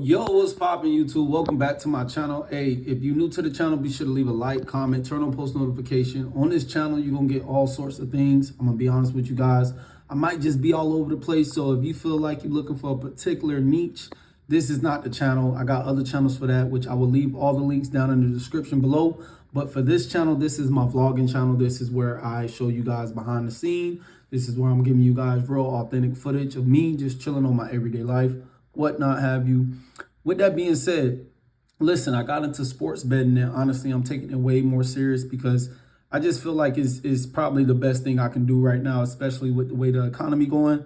Yo, what's poppin' YouTube? Welcome back to my channel. Hey, if you're new to the channel, be sure to leave a like, comment, turn on post notification. On this channel, you're gonna get all sorts of things. I'm gonna be honest with you guys. I might just be all over the place. So if you feel like you're looking for a particular niche, this is not the channel. I got other channels for that, which I will leave all the links down in the description below. But for this channel, this is my vlogging channel. This is where I show you guys behind the scene. This is where I'm giving you guys real authentic footage of me just chilling on my everyday life, whatnot have you. With that being said, listen, I got into sports betting, and honestly, I'm taking it way more serious because I just feel like it's probably the best thing I can do right now, especially with the way the economy going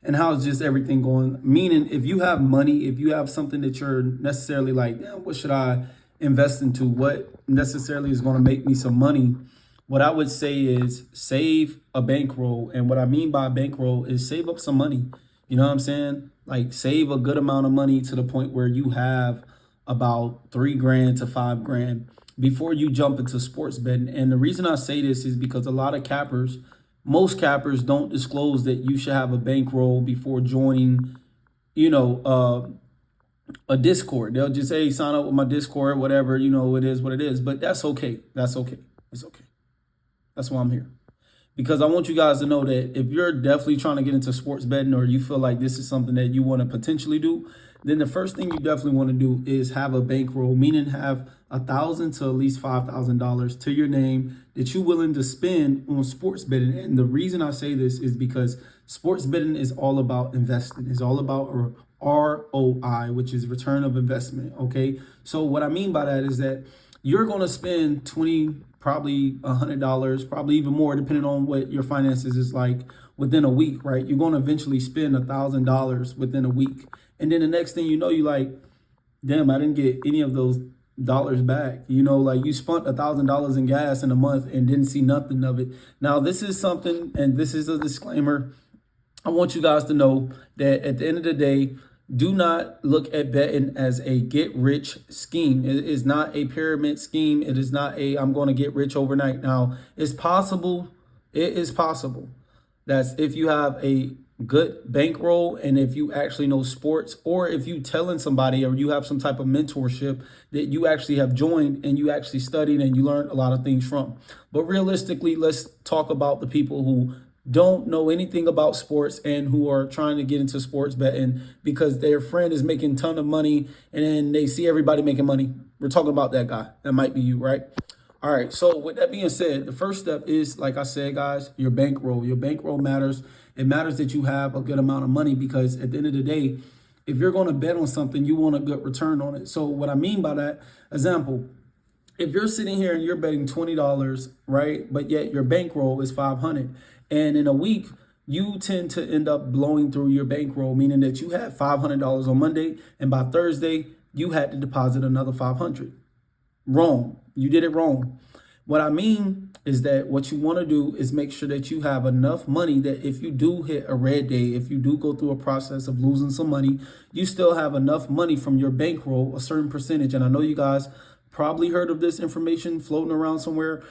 and how it's just everything going. Meaning, if you have money, if you have something that you're necessarily like, damn, what should I invest into? What necessarily is going to make me some money? What I would say is save a bankroll. And what I mean by bankroll is save up some money. You know what I'm saying? Like save a good amount of money to the point where you have about $3,000 to $5,000 before you jump into sports betting. And the reason I say this is because a lot of cappers, most cappers don't disclose that you should have a bankroll before joining, a Discord. They'll just say, sign up with my Discord, whatever, it is what it is. But that's okay. That's okay. It's okay. That's why I'm here. Because I want you guys to know that if you're definitely trying to get into sports betting or you feel like this is something that you want to potentially do, then the first thing you definitely want to do is have a bankroll, meaning have $1,000 to at least $5,000 to your name that you're willing to spend on sports betting. And the reason I say this is because sports betting is all about investing. It's all about ROI, which is return of investment. Okay. So what I mean by that is that you're going to spend probably $100, probably even more, depending on what your finances is like within a week, right? You're going to eventually spend $1,000 within a week. And then the next thing you know, you're like, damn, I didn't get any of those dollars back. Like you spent $1,000 in gas in a month and didn't see nothing of it. Now, this is something, and this is a disclaimer. I want you guys to know that at the end of the day, do not look at betting as a get rich scheme. It is not a pyramid scheme. It is not I'm going to get rich overnight. Now, it's possible. It is possible. That's if you have a good bankroll and if you actually know sports, or if you telling somebody or you have some type of mentorship that you actually have joined and you actually studied and you learned a lot of things from. But realistically, let's talk about the people who don't know anything about sports and who are trying to get into sports betting because their friend is making a ton of money and then they see everybody making money. We're talking about that guy. That might be you, right? All right. So with that being said, the first step is, like I said, guys, your bankroll. Your bankroll matters. It matters that you have a good amount of money because at the end of the day, if you're going to bet on something, you want a good return on it. So what I mean by that, example, if you're sitting here and you're betting $20, right, but yet your bankroll is $500, and in a week, you tend to end up blowing through your bankroll, meaning that you had $500 on Monday, and by Thursday, you had to deposit another $500. Wrong. You did it wrong. What I mean is that what you want to do is make sure that you have enough money that if you do hit a red day, if you do go through a process of losing some money, you still have enough money from your bankroll, a certain percentage. And I know you guys probably heard of this information floating around somewhere.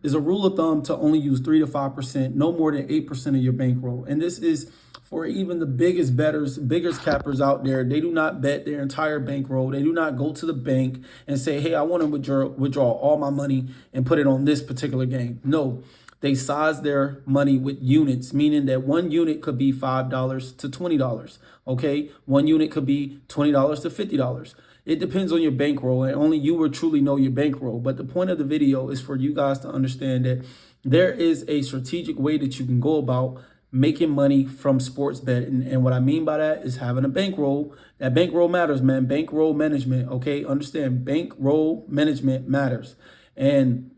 Is a rule of thumb to only use 3 to 5%, no more than 8% of your bankroll. And this is for even the biggest bettors, biggest cappers out there. They do not bet their entire bankroll. They do not go to the bank and say, hey, I want to withdraw all my money and put it on this particular game. No, they size their money with units, meaning that one unit could be $5 to $20. Okay, one unit could be $20 to $50. It depends on your bankroll, and only you will truly know your bankroll. But the point of the video is for you guys to understand that there is a strategic way that you can go about making money from sports betting. And what I mean by that is having a bankroll. That bankroll matters, man. Bankroll management, okay? Understand, bankroll management matters. And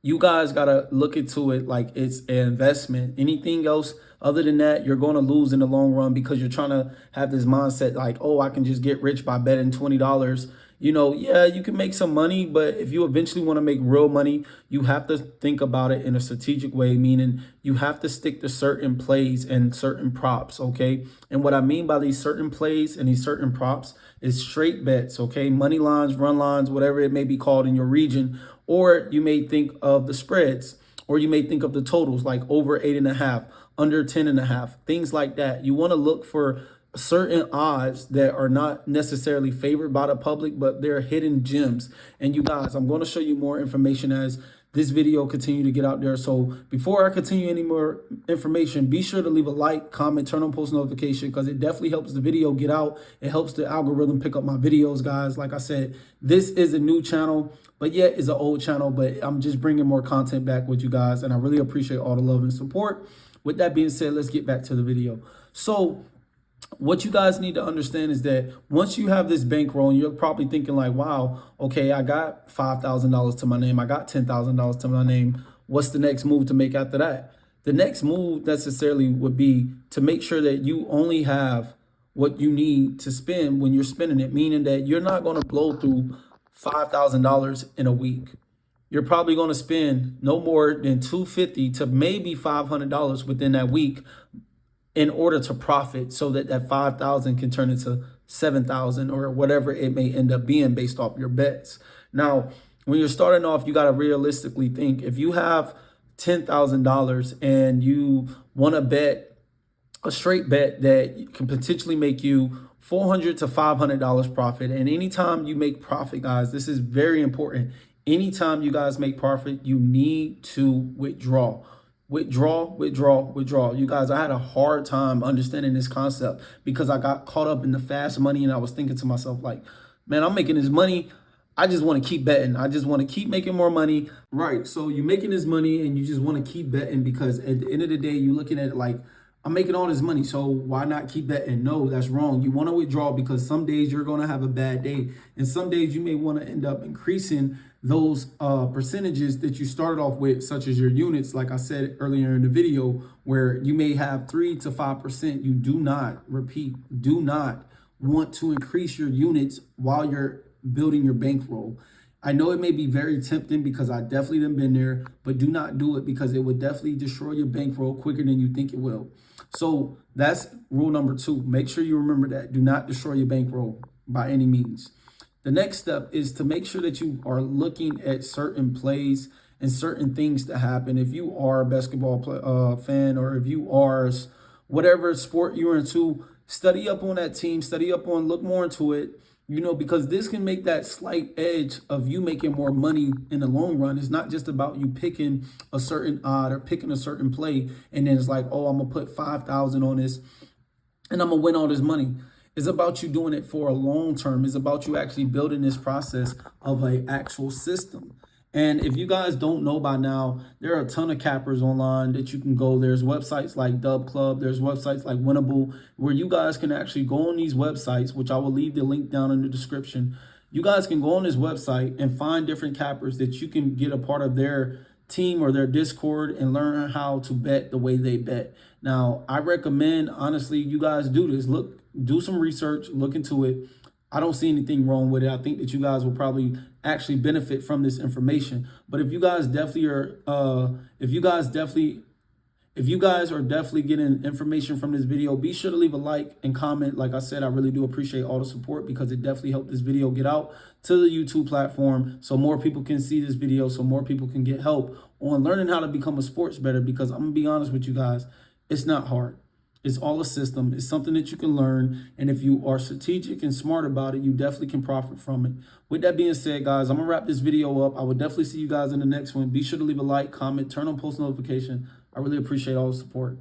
you guys got to look into it like it's an investment. Anything else other than that, you're going to lose in the long run because you're trying to have this mindset like, oh, I can just get rich by betting $20. Yeah, you can make some money, but if you eventually want to make real money, you have to think about it in a strategic way, meaning you have to stick to certain plays and certain props, okay? And what I mean by these certain plays and these certain props is straight bets, okay? Money lines, run lines, whatever it may be called in your region, or you may think of the spreads, or you may think of the totals like over 8.5, under 10.5, things like that. You want to look for certain odds that are not necessarily favored by the public, but they're hidden gems. And you guys, I'm going to show you more information as this video continue to get out there. So before I continue any more information, be sure to leave a like, comment, turn on post notification, because it definitely helps the video get out. It helps the algorithm pick up my videos, guys. Like I said, this is a new channel, but yet it's an old channel, but I'm just bringing more content back with you guys, and I really appreciate all the love and support. With that being said, let's get back to the video. So what you guys need to understand is that once you have this bankroll, and you're probably thinking like, wow, okay, I got $5,000 to my name. I got $10,000 to my name. What's the next move to make after that? The next move necessarily would be to make sure that you only have what you need to spend when you're spending it, meaning that you're not going to blow through $5,000 in a week. You're probably going to spend no more than $250 to maybe $500 within that week in order to profit, so that that 5,000 can turn into 7,000 or whatever it may end up being based off your bets. Now, when you're starting off, you got to realistically think, if you have $10,000 and you want to bet a straight bet that can potentially make you $400 to $500 profit. And anytime you make profit, guys, this is very important. Anytime you guys make profit, you need to withdraw. Withdraw. You guys, I had a hard time understanding this concept because I got caught up in the fast money, and I was thinking to myself like, man, I'm making this money. I just want to keep betting. I just want to keep making more money. Right. So you're making this money and you just want to keep betting because at the end of the day, you're looking at it like, I'm making all this money, so why not keep betting? No, that's wrong. You want to withdraw because some days you're going to have a bad day. And some days you may want to end up increasing those percentages that you started off with, such as your units, like I said earlier in the video, where you may have 3 to 5%. You do not want to increase your units while you're building your bankroll. I know it may be very tempting because I definitely done been there, but do not do it because it would definitely destroy your bankroll quicker than you think it will. So that's rule number 2. Make sure you remember that. Do not destroy your bankroll by any means. The next step is to make sure that you are looking at certain plays and certain things to happen. If you are a basketball fan, or if you are whatever sport you're into, study up on that team, look more into it. You know, because this can make that slight edge of you making more money in the long run. It's not just about you picking a certain odd or picking a certain play, and then it's like, oh, I'm going to put 5,000 on this and I'm going to win all this money. It's about you doing it for a long term. It's about you actually building this process of an actual system. And if you guys don't know by now, there are a ton of cappers online that you can go. There's websites like Dub Club. There's websites like Winnable, where you guys can actually go on these websites, which I will leave the link down in the description. You guys can go on this website and find different cappers that you can get a part of their team or their Discord and learn how to bet the way they bet. Now, I recommend, honestly, you guys do this. Do some research, look into it. I don't see anything wrong with it. I think that you guys will probably actually benefit from this information. But if you guys definitely are, if you guys are definitely getting information from this video, be sure to leave a like and comment. Like I said, I really do appreciate all the support because it definitely helped this video get out to the YouTube platform so more people can see this video, so more people can get help on learning how to become a sports bettor. Because I'm gonna be honest with you guys, it's not hard. It's all a system. It's something that you can learn. And if you are strategic and smart about it, you definitely can profit from it. With that being said, guys, I'm going to wrap this video up. I will definitely see you guys in the next one. Be sure to leave a like, comment, turn on post notification. I really appreciate all the support.